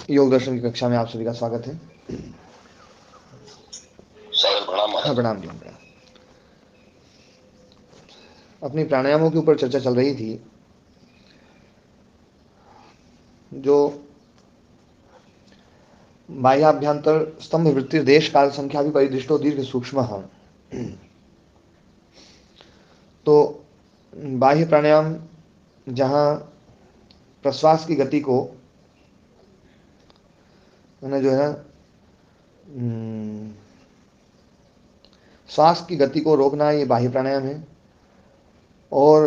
योग दर्शन की कक्षा में आप सभी का स्वागत है। प्रणाम। हाँ, प्रणाम जी, प्रणाम। अपनी प्राणायामों के ऊपर चर्चा चल रही थी, जो बाह्याभ्यंतर स्तंभ वृत्ति देश काल संख्या भी परिदृष्टो दीर्घ सूक्ष्म। तो बाह्य प्राणायाम जहाँ प्रश्वास की गति को मैंने जो है श्वास की गति को रोकना, ये बाह्य प्राणायाम है। और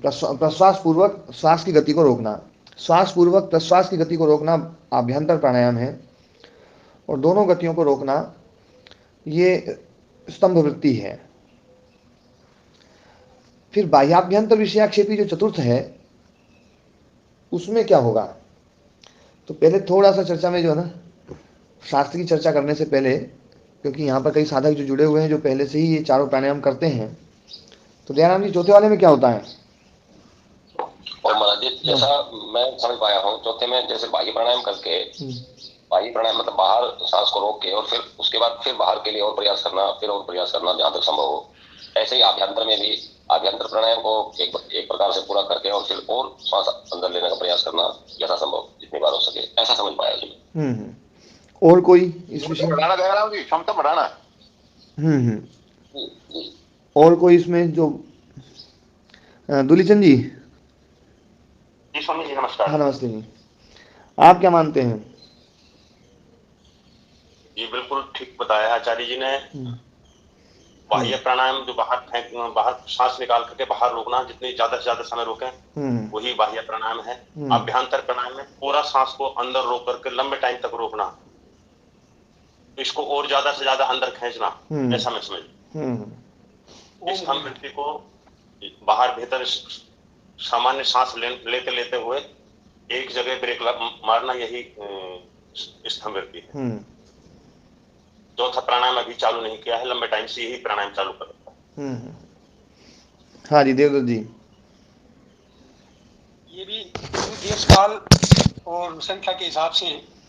प्रश्वास पूर्वक श्वास की गति को रोकना, श्वास पूर्वक प्रश्वास की गति को रोकना आभ्यंतर प्राणायाम है। और दोनों गतियों को रोकना ये स्तंभ वृत्ति है। फिर बाह्याभ्यंतर विषयाक्षेपी जो चतुर्थ है, उसमें क्या होगा? तो पहले थोड़ा सा चर्चा में जो है ना, शास्त्र की चर्चा करने से पहले, क्योंकि यहाँ पर कई साधक जो जुड़े हुए हैं जो पहले से ही ये चारों प्राणायाम करते हैं, तो दयाराम जी चौथे वाले में क्या होता है? और महाराज जी, जैसा मैं समझ पाया हूँ, चौथे में जैसे बाह्य प्राणायाम करके, बाह्य प्राणायाम मतलब बाहर सांस को रोक के और फिर उसके बाद फिर बाहर के लिए और प्रयास करना, फिर और प्रयास करना जहां तक संभव हो। ऐसे ही आभ्यंतर में भी आभ्यंतर प्राणायाम को एक प्रकार से पूरा करके और फिर और श्वास अंदर लेने का प्रयास करना यथा संभव जितनी बार हो सके, ऐसा समझ पाया जी। और कोई इस विषय में? बढ़ाना दयाराम जी, क्षमता बढ़ाना। और कोई इसमें जो दुलीचंद जी? जी स्वामी जी, नमस्कार। हाँ, नमस्ते जी। आप क्या मानते हैं? ये बिल्कुल ठीक बताया आचार्य जी ने। बाह्य प्राणायाम जो बाहर सांस निकाल करके बाहर रोकना, जितनी ज्यादा से ज्यादा समय रोकें वही बाह्य प्राणायाम है। अभ्यंतर प्राणायाम में पूरा सांस को अंदर रोक करके लंबे टाइम तक रोकना, इसको और ज्यादा से ज्यादा अंदर खींचना, ऐसा मैं समझ। इस हम व्यक्ति को बाहर भीतर सामान्य सांस लेते लेते हुए एक जगह ब्रेक मारना, यही स्तंभ वृत्ति है। चौथा प्राणायाम अभी चालू नहीं किया है, लंबे टाइम से यही प्राणायाम चालू कर। हाँ जी, देवदत्त जी। ये भी देश काल और संख्या के हिसाब से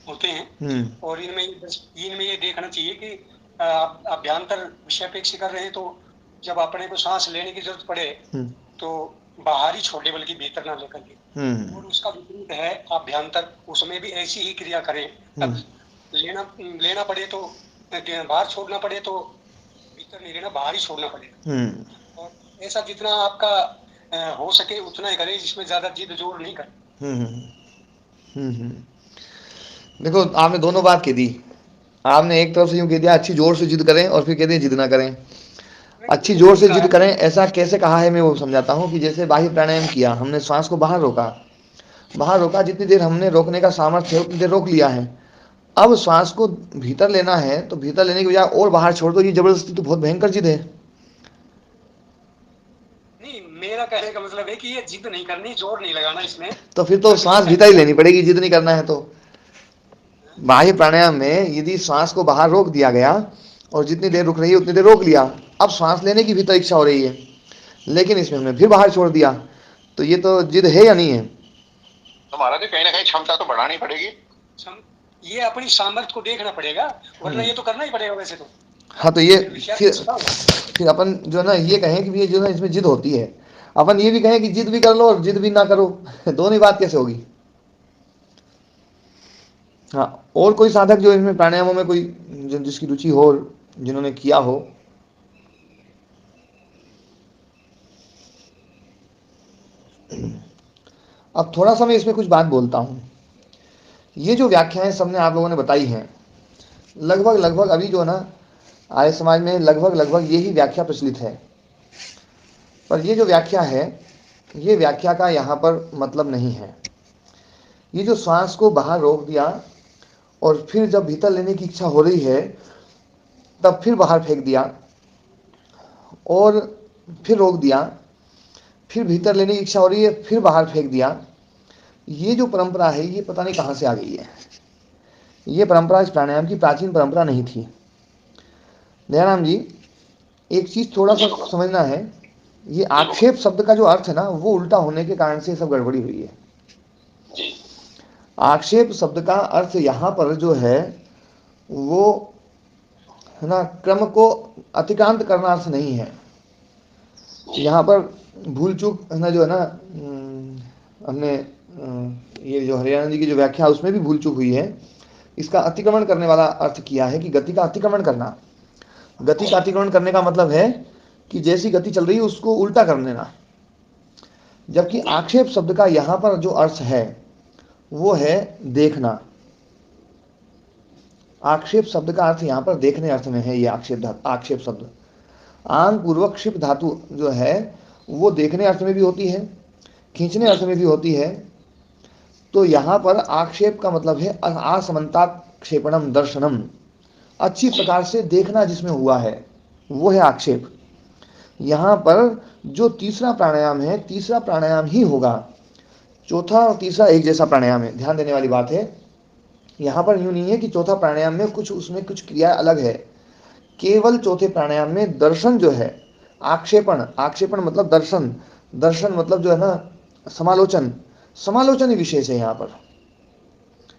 होते हैं। और इनमें ये देखना चाहिए कि अभ्यंतर विषयापेक्ष कर रहे हैं, तो जब अपने को सांस लेने की जरूरत पड़े तो बाहर ही छोड़े, बल्कि भीतर ना लेकर के। और उसका विपरीत है अभ्यंतर, उसमें भी ऐसी ही क्रिया करें। अब लेना पड़े तो बाहर छोड़ना पड़े तो भीतर नहीं लेना, बाहर ही छोड़ना पड़ेगा। और ऐसा जितना आपका हो सके उतना ही करें, जिसमें ज्यादा जिद जोर नहीं करें। देखो, आपने दोनों बात कह दी। आपने एक तरफ से यूं कह दिया अच्छी जोर से जिद करें, और फिर कह दिया जिद ना करें। अच्छी जोर से जिद करें ऐसा कैसे कहा है, मैं वो समझाता हूँ। कि जैसे बाह्य प्राणायाम किया, हमने श्वास को बाहर रोका, जितनी देर हमने रोकने का सामर्थ्य है उतनी देर रोक लिया है। अब श्वास को भीतर लेना है, तो भीतर लेने की बजाय और बाहर छोड़ दो, ये जबरदस्ती तो बहुत भयंकर जिद है। नहीं, मेरा कहने का मतलब है कि ये जिद नहीं करनी, जोर नहीं लगाना इसमें। तो फिर तो श्वास भीतर ही लेनी पड़ेगी, जिद नहीं करना है तो। बाह्य प्राणायाम में यदि श्वास को बाहर रोक दिया गया और जितनी देर रुक रही है उतनी देर रोक लिया, अब श्वास लेने की भीतर इच्छा हो रही है, लेकिन इसमें हमने फिर बाहर छोड़ दिया, तो ये तो जिद है या नहीं है? तो महाराज कहीं ना कहीं क्षमता तो बढ़ानी पड़ेगी। ये अपनी सामर्थ्य को देखना पड़ेगा, वरना ये तो करना ही पड़ेगा वैसे तो। हाँ, तो ये फिर अपन जो है ना ये कहें कि ये जो है इसमें जिद होती है, अपन ये भी कहें कि जिद भी कर लो और जिद भी ना करो, दोनों ही बात कैसे होगी? हाँ, और कोई साधक जो इसमें प्राणायामों में कोई जिसकी रुचि हो, जिन्होंने किया हो? अब थोड़ा सा मैं इसमें कुछ बात बोलता हूँ। ये जो व्याख्याएं सबने आप लोगों ने बताई हैं, लगभग अभी जो है ना आर्य समाज में लगभग यही व्याख्या प्रचलित है। पर ये जो व्याख्या है, ये व्याख्या का यहाँ पर मतलब नहीं है। ये जो श्वास को बाहर रोक दिया और फिर जब भीतर लेने की इच्छा हो रही है तब फिर बाहर फेंक दिया, और फिर रोक दिया, फिर भीतर लेने की इच्छा हो रही है फिर बाहर फेंक दिया, ये जो परंपरा है ये पता नहीं कहाँ से आ गई है। ये परंपरा इस प्राणायाम की प्राचीन परंपरा नहीं थी। दयाराम जी, एक चीज थोड़ा सा समझना है, ये आक्षेप शब्द का जो अर्थ है ना, वो उल्टा होने के कारण से सब गड़बड़ी हुई है। आक्षेप शब्द का अर्थ यहाँ पर जो है वो है ना क्रम को अतिक्रांत करना अर्थ नहीं है। यहाँ पर भूल चूक है ना जो है ना हमने ये जो हरियाणा जी की जो व्याख्या उसमें भी भूल चूक हुई है। इसका अतिक्रमण करने वाला अर्थ किया है कि गति का अतिक्रमण करना। गति का अतिक्रमण करने का मतलब है कि जैसी गति चल रही है उसको उल्टा कर देना। जबकि आक्षेप शब्द का यहाँ पर जो अर्थ है वो है देखना। आक्षेप शब्द का अर्थ यहाँ पर देखने अर्थ में है। ये आक्षेप शब्द आंग पूर्वक क्षिप धातु जो है वो देखने अर्थ में भी होती है, खींचने अर्थ में भी होती है। तो यहाँ पर आक्षेप का मतलब है आसमंताक्षेपणम दर्शनम, अच्छी प्रकार से देखना जिसमें हुआ है वो है आक्षेप। यहाँ पर जो तीसरा प्राणायाम है, तीसरा प्राणायाम ही होगा। चौथा और तीसरा एक जैसा प्राणायाम है। ध्यान देने वाली बात है यहाँ पर यूं नहीं है कि चौथा प्राणायाम में कुछ उसमें कुछ क्रिया अलग है। केवल चौथे प्राणायाम में दर्शन जो है, आक्षेपण, आक्षेपण मतलब दर्शन, दर्शन मतलब जो है ना समालोचन, समालोचन ही विशेष है। यहाँ पर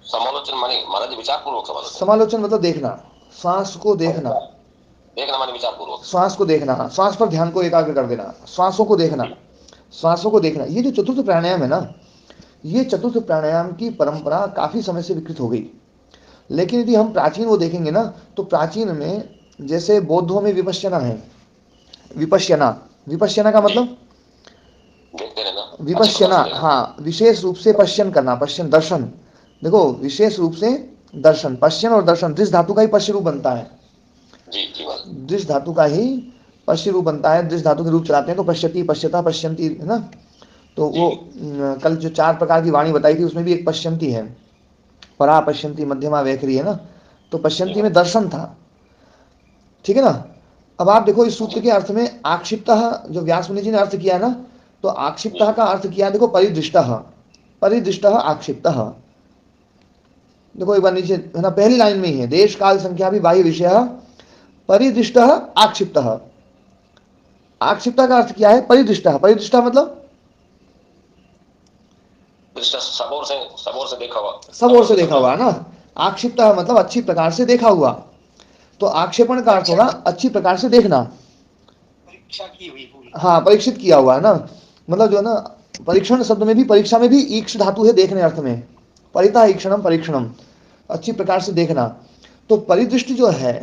समालोचन माने महाराज विचारपूर्वक समालोचन, समालोचन मतलब देखना, श्वास को देखना, देखना माने विचारपूर्वक, श्वास को देखना, श्वास पर ध्यान को एकाग्र कर देना, श्वासों को देखना, श्वासों को देखना। ये जो चतुर्थ प्राणायाम है ना, ये चतुर्थ प्राणायाम की परंपरा काफी समय से विकृत हो गई। लेकिन यदि हम प्राचीन वो देखेंगे ना तो प्राचीन में जैसे बौद्धों में विपश्यना है। विपश्यना, विपश्यना का मतलब विपश्यना, हाँ, विशेष रूप से पश्यन करना, पश्यन दर्शन। देखो विशेष रूप से दर्शन, पश्यन और दर्शन, दृश्य धातु का ही पश्य रूप बनता है। दृश्य धातु का ही पश्य रूप बनता है। दृश्य धातु के रूप चलाते हैं तो पश्यति, पश्यता, पश्यंती है ना। तो वो कल जो 4 प्रकार की वाणी बताई थी उसमें भी एक पश्यंती है, परा पश्यंती, मध्यमा वैखरी है ना। तो पश्यंती में दर्शन था, ठीक है ना। अब आप देखो इस सूत्र के अर्थ में आक्षिप्तः जो व्यास मुनि जी ने अर्थ किया ना, तो आक्षिप्तः का अर्थ किया देखो परिदृष्टः, परिदृष्टः आक्षिप्तः। देखो एक बार नीचे है ना, पहली लाइन में ही है, देश काल संख्या भी बाह्य विषय परिदृष्टः आक्षिप्तः। आक्षिप्तः का अर्थ क्या है? परिदृष्टः। परिदृष्टः मतलब सब ओर से देखा हुआ, सब ओर से देखा हुआ ना। आक्षिप्तः मतलब अच्छी प्रकार से देखा हुआ। तो आक्षेपण का अर्थ होगा अच्छी प्रकार से देखना, परीक्षा की हुई पूरी, हाँ, परीक्षित किया हुआ है ना। मतलब जो है ना परीक्षण शब्द में भी, परीक्षा में भी ईक्ष धातु है देखने अर्थ में, परिता ईक्षणम परीक्षणम, अच्छी प्रकार से देखना। तो परिदृष्टि जो है,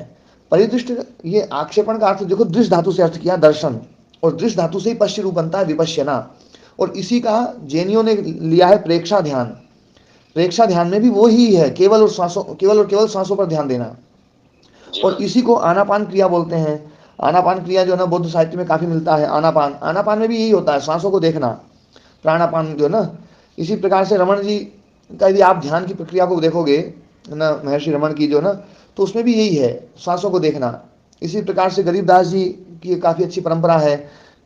परिदृष्टि, ये आक्षेपण का अर्थ देखो दृश्य धातु से अर्थ किया दर्शन, और दृश्य धातु से ही पश्य रूप बनता है विपश्यना। और इसी का जैनियों ने लिया है प्रेक्षा ध्यान। प्रेक्षा ध्यान में भी वो ही है, केवल और श्वासों, केवल और केवल श्वासों पर ध्यान देना। और इसी को आनापान क्रिया बोलते हैं। आनापान क्रिया जो है ना बौद्ध साहित्य में काफी मिलता है। आनापान, आनापान में भी यही होता है, श्वासों को देखना, प्राणापान जो है ना। इसी प्रकार से रमण जी का यदि आप ध्यान की प्रक्रिया को देखोगे ना, महर्षि रमण की जो ना, तो उसमें भी यही है, श्वासों को देखना। इसी प्रकार से गरीबदास जी की काफी अच्छी परंपरा है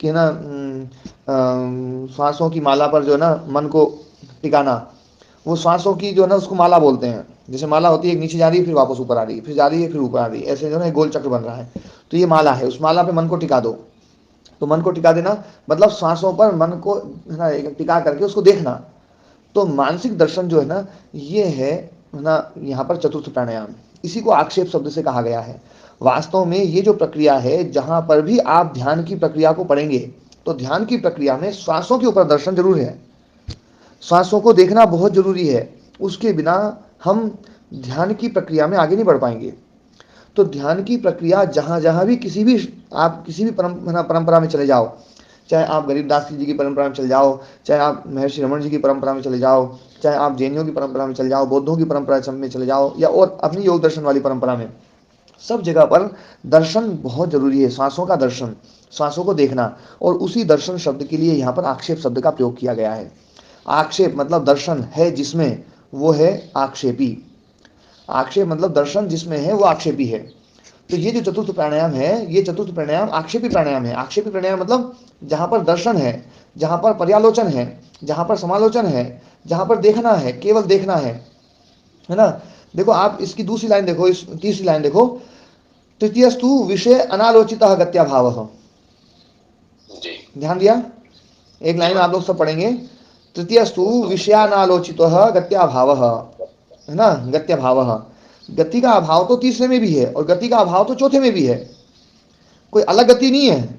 कि ना श्वासों की माला पर जो है ना मन को टिकाना। वो श्वासों की जो है ना उसको माला बोलते हैं। जैसे माला होती है, एक नीचे जा रही है फिर वापस ऊपर आ रही है, फिर जा रही है फिर ऊपर आ रही है, ऐसे जो है गोल चक्र बन रहा है। तो ये माला है, उस माला पे मन को टिका दो। तो मन को टिका देना मतलब श्वासों पर मन को है ना टिका करके उसको देखना। तो मानसिक दर्शन जो है ना ये है ना यहाँ पर चतुर्थ प्राणायाम। इसी को आक्षेप शब्द से कहा गया है। वास्तव में ये जो प्रक्रिया है, जहां पर भी आप ध्यान की प्रक्रिया को पढ़ेंगे तो ध्यान की प्रक्रिया में श्वासों के ऊपर दर्शन जरूर है, श्वासों को देखना बहुत जरूरी है। उसके बिना हम ध्यान की प्रक्रिया में आगे नहीं बढ़ पाएंगे। तो ध्यान की प्रक्रिया जहां जहां भी आप किसी भी परंपरा में चले जाओ, चाहे आप गरीबदास जी की परंपरा में चले जाओ, चाहे आप महर्षि रमण जी की परंपरा में चले जाओ, चाहे आप जैनियों की परंपरा में चले जाओ, बौद्धों की परंपरा में चले जाओ, या और अपनी योग दर्शन वाली परंपरा में, सब जगह पर दर्शन बहुत जरूरी है। श्वासों का दर्शन, श्वासों को देखना। और उसी दर्शन शब्द के लिए यहाँ पर आक्षेप शब्द का प्रयोग किया गया है। आक्षेप मतलब दर्शन है जिसमें, वो है आक्षेपी। आक्षेप मतलब दर्शन जिसमें है वो आक्षेपी है। तो ये जो चतुर्थ प्राणायाम है, ये चतुर्थ प्राणायाम आक्षेपी प्राणायाम है। आक्षेपी प्राणायाम मतलब जहां पर दर्शन है, जहां पर पर्यालोचन है, जहां पर समालोचन है, जहां पर देखना है, केवल देखना है ना। देखो आप इसकी दूसरी लाइन देखो, इस तीसरी लाइन देखो, तृतीयस्तु विषय अनालोचितः गत्या भावः। ध्यान दिया? एक लाइन आप लोग सब पढ़ेंगे, तृतीयस्तु विषयानालोचितः गत्याभावः, है ना, गत्याभावः। गति का अभाव तो तीसरे में भी है और गति का अभाव तो चौथे में भी है, कोई अलग गति नहीं है।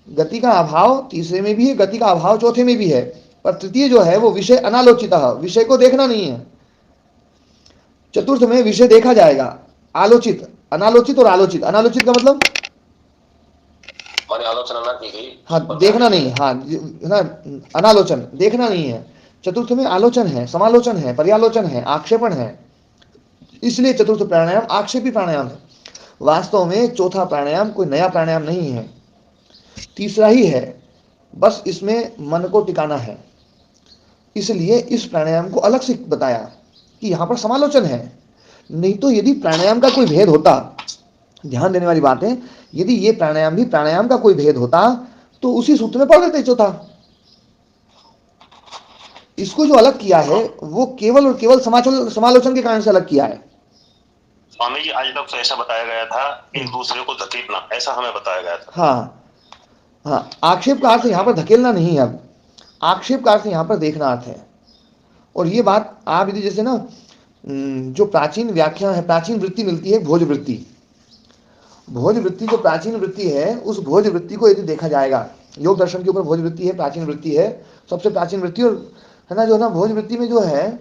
गति का अभाव तीसरे में भी है, गति का अभाव चौथे में भी है, पर तृतीय जो है वो विषय अनालोचितः, विषय को देखना नहीं है। चतुर्थ में विषय देखा जाएगा, आलोचित, अनालोचित और आलोचित। अनालोचित का मतलब आलोचना ना की गई, हाँ देखना नहीं, हाँ ना, अनालोचन देखना नहीं है। चतुर्थ में आलोचन है, समालोचन है, पर्यालोचन है, आक्षेपण है, इसलिए चतुर्थ प्राणायाम आक्षेपी प्राणायाम है। वास्तव में चौथा प्राणायाम कोई नया प्राणायाम नहीं है, तीसरा ही है, बस इसमें मन को टिकाना है। इसलिए इस प्राणायाम को अलग से बताया कि यहाँ पर समालोचन है। नहीं तो यदि प्राणायाम का कोई भेद होता, ध्यान देने वाली बात है, यदि ये प्राणायाम भी प्राणायाम का कोई भेद होता तो उसी सूत्र में पढ़ देते चौथा। इसको जो अलग किया है वो केवल और केवल समालोचन के कारण से अलग किया है। स्वामी जी आज तक तो ऐसा बताया गया था, एक दूसरे को धकेलना, ऐसा हमें बताया गया था। हाँ हाँ, आक्षेप का अर्थ यहाँ पर धकेलना नहीं है, अब आक्षेप का अर्थ यहाँ पर देखना अर्थ है। और ये बात आप यदि जैसे ना जो प्राचीन व्याख्या है, प्राचीन वृत्ति मिलती है भोज वृत्ति, भोज वृत्ति जो प्राचीन वृत्ति है, उस भोज वृत्ति को यदि देखा जाएगा, योग दर्शन के ऊपर भोज वृत्ति है, प्राचीन वृत्ति है, सबसे प्राचीन वृत्ति। और है ना, जो ना भोज वृत्ति में जो है,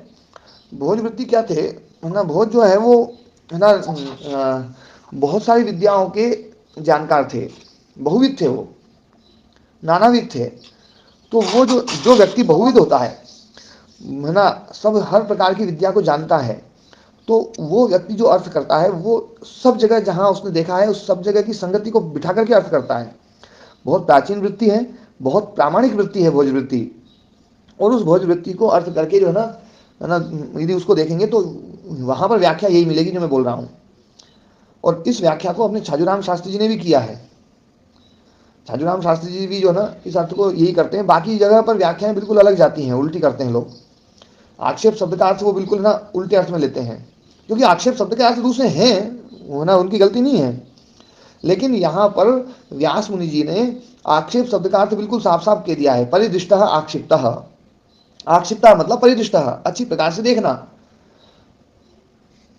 भोज वृत्ति क्या थे, है ना, भोज जो है वो है ना बहुत सारी विद्याओं के जानकार थे, बहुविध थे, वो नानाविध थे। तो वो जो व्यक्ति बहुविध होता है ना, सब हर प्रकार की विद्या को जानता है, तो वो व्यक्ति जो अर्थ करता है वो सब जगह जहाँ उसने देखा है उस सब जगह की संगति को बिठा करके अर्थ करता है। बहुत प्राचीन वृत्ति है, बहुत प्रामाणिक वृत्ति है भोज वृत्ति। और उस भोज वृत्ति को अर्थ करके जो है ना, यदि उसको देखेंगे तो वहाँ पर व्याख्या यही मिलेगी जो मैं बोल रहा हूँ। और इस व्याख्या को अपने छाजूराम शास्त्री जी ने भी किया है। छाजूराम शास्त्री जी भी जो ना इस अर्थ को यही करते हैं। बाकी जगह पर व्याख्याएं बिल्कुल अलग जाती हैं, उल्टी करते हैं लोग। आक्षेप शब्द का अर्थ वो बिल्कुल ना उल्टे अर्थ में लेते हैं, क्योंकि आक्षेप शब्द के अर्थ दूसरे हैं, वो ना उनकी गलती नहीं है। लेकिन यहाँ पर व्यास मुनि जी ने आक्षेप शब्द का अर्थ बिल्कुल साफ साफ कह दिया है, परिदृष्टः आक्षिप्तः। आक्षिप्ता मतलब परिदृष्टः, अच्छी प्रकार से देखना,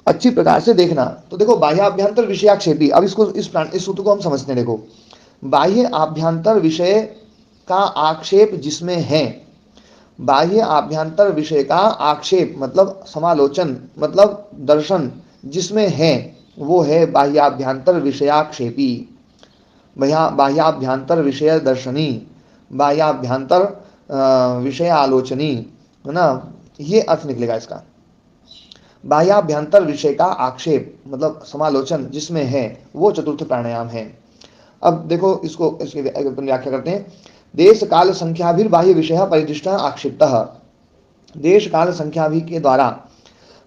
अच्छी प्रकार से देखना। तो देखो बाह्याभ्यंतर विषयाक्षेपी, अब इसको इस सूत्र को हम समझते हैं। देखो बाह्य आभ्यंतर विषय का आक्षेप जिसमें है, बाह्य आभ्यंतर विषय का आक्षेप मतलब समालोचन मतलब दर्शन जिसमें है, वो है बाह्याभ्यंतर विषयाक्षेपी, बाह्याभ्यंतर विषय दर्शनी, बाह्याभ्यंतर विषय आलोचनी, है ना, ये अर्थ निकलेगा इसका। बाह्याभ्यंतर विषय का आक्षेप मतलब समालोचन जिसमें है, वो चतुर्थ प्राणायाम है। अब देखो इसको, इसकी व्याख्या करते हैं। देश काल संख्या भी बाह्य विषय परिदृष्ट आक्षिप्तः। देश काल संख्या भी के द्वारा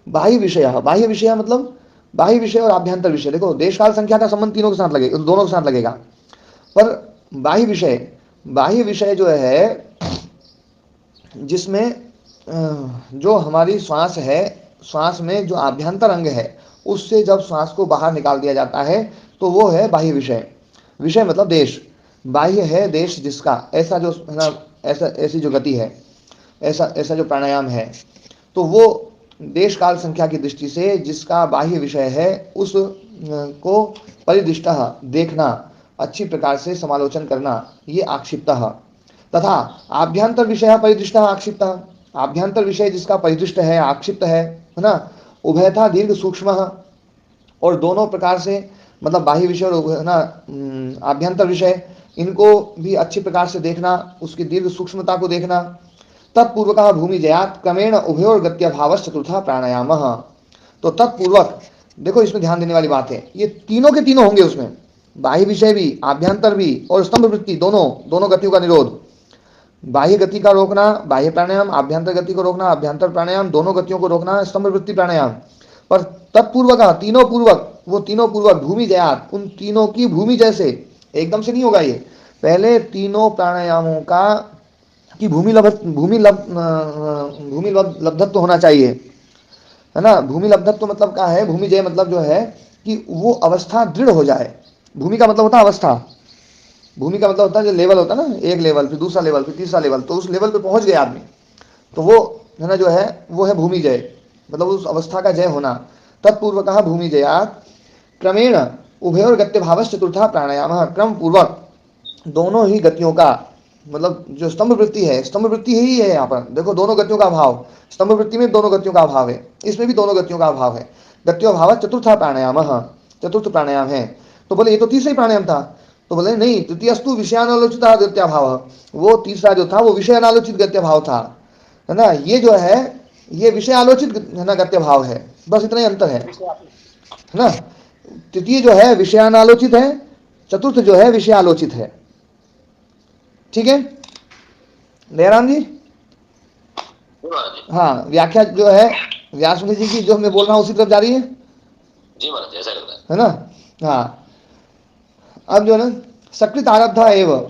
बाह्य विषय मतलब बाह्य विषय और आभ्यंतर विषय। देखो देश काल संख्या का संबंध तीनों के साथ लगेगा, दोनों के साथ लगेगा, पर बाह्य विषय जो है जिसमें जो हमारी श्वास है, श्वास में जो आभ्यंतर अंग है उससे जब श्वास को बाहर निकाल दिया जाता है तो वो है बाह्य विषय। विषय मतलब देश, बाह्य है देश जिसका, ऐसा जो है ना, ऐसी जो गति है, ऐसा जो प्राणायाम है, तो वो देश काल संख्या की दृष्टि से जिसका बाह्य विषय है उस को परिदृष्टः देखना, अच्छी प्रकार से समालोचन करना, ये आक्षिप्तः। तथा आभ्यंतर विषय परिदृष्टः आक्षिप्तः, आभ्यंतर विषय जिसका परिदृष्ट है, आक्षिप्त है ना, उभयथा दीर्घ सूक्ष्म, और दोनों प्रकार से मतलब बाह्य विषय और ना आभ्यंतर विषय, इनको भी अच्छी प्रकार से देखना, उसकी दीर्घ सूक्ष्मता को देखना। तत्पूर्वक भूमि जयात क्रमेण उभयोर गत्यभाव चतुर्था प्राणायाम। तो तत्पूर्वक देखो इसमें ध्यान देने वाली बात है, ये तीनों के तीनों होंगे उसमें, बाह्य विषय भी, आभ्यंतर भी और स्तंभ वृत्ति, दोनों गतियों का निरोध। बाह्य गति का रोकना बाह्य प्राणायाम, आभ्यंतर गति को रोकना आभ्यंतर प्राणायाम, दोनों गतियों को रोकना स्तंभ वृत्ति प्राणायाम। पर तत्पूर्वक तीनों पूर्वक, वो तीनों पूर्वक भूमि जयात, उन तीनों की भूमि जैसे, एकदम से नहीं होगा ये, पहले तीनों प्राणायामों का की भूमि लब्धत्व होना चाहिए, है ना। भूमि लब्धत्व मतलब क्या है, भूमि जय मतलब जो है कि वो अवस्था दृढ़ हो जाए। भूमि का मतलब होता है अवस्था, भूमि का मतलब होता है जो लेवल होता है ना, एक लेवल, फिर दूसरा लेवल, फिर तीसरा लेवल, तो उस लेवल पे पहुंच गया आदमी, तो वो है ना जो है वो है भूमि जय, मतलब उस अवस्था का जय होना। तत्पूर्वक भूमि जयात क्रमेण उभयोर गत्य भावश्च चतुर्था प्राणायाम, क्रम पूर्वक दोनों ही गतियों का, मतलब जो स्तंभ वृत्ति है, स्तंभ वृत्ति ही है यहाँ पर, देखो दोनों गतियों का अभाव, स्तंभ वृत्ति में दोनों गतियों का अभाव है, इसमें भी दोनों गतियों का अभाव है। गत्यो भाव चतुर्था प्राणायाम, चतुर्थ प्राणायाम है। तो बोले ये तो तीसरा ही प्राणायाम था, तो बोले नहीं, तृतीयस्तु विषयानालोचित गत्या भाव, वो तीसरा जो था वो विषय अनालोचित गत्य भाव था, है ना। ये जो है ये विषय आलोचित है ना गत्य भाव है, बस इतना ही अंतर है ना। तृतीय जो है विषयानालोचित है, चतुर्थ जो है विषय आलोचित है। ठीक है दयाराम जी। हाँ, व्याख्या जो है व्यास मुनि जी की जो मैं बोल रहा हूँ उसी तरफ जा रही है जी महाराज, ऐसा करता है ना। हाँ, अब जो है ना सकृत आरब्धा एवं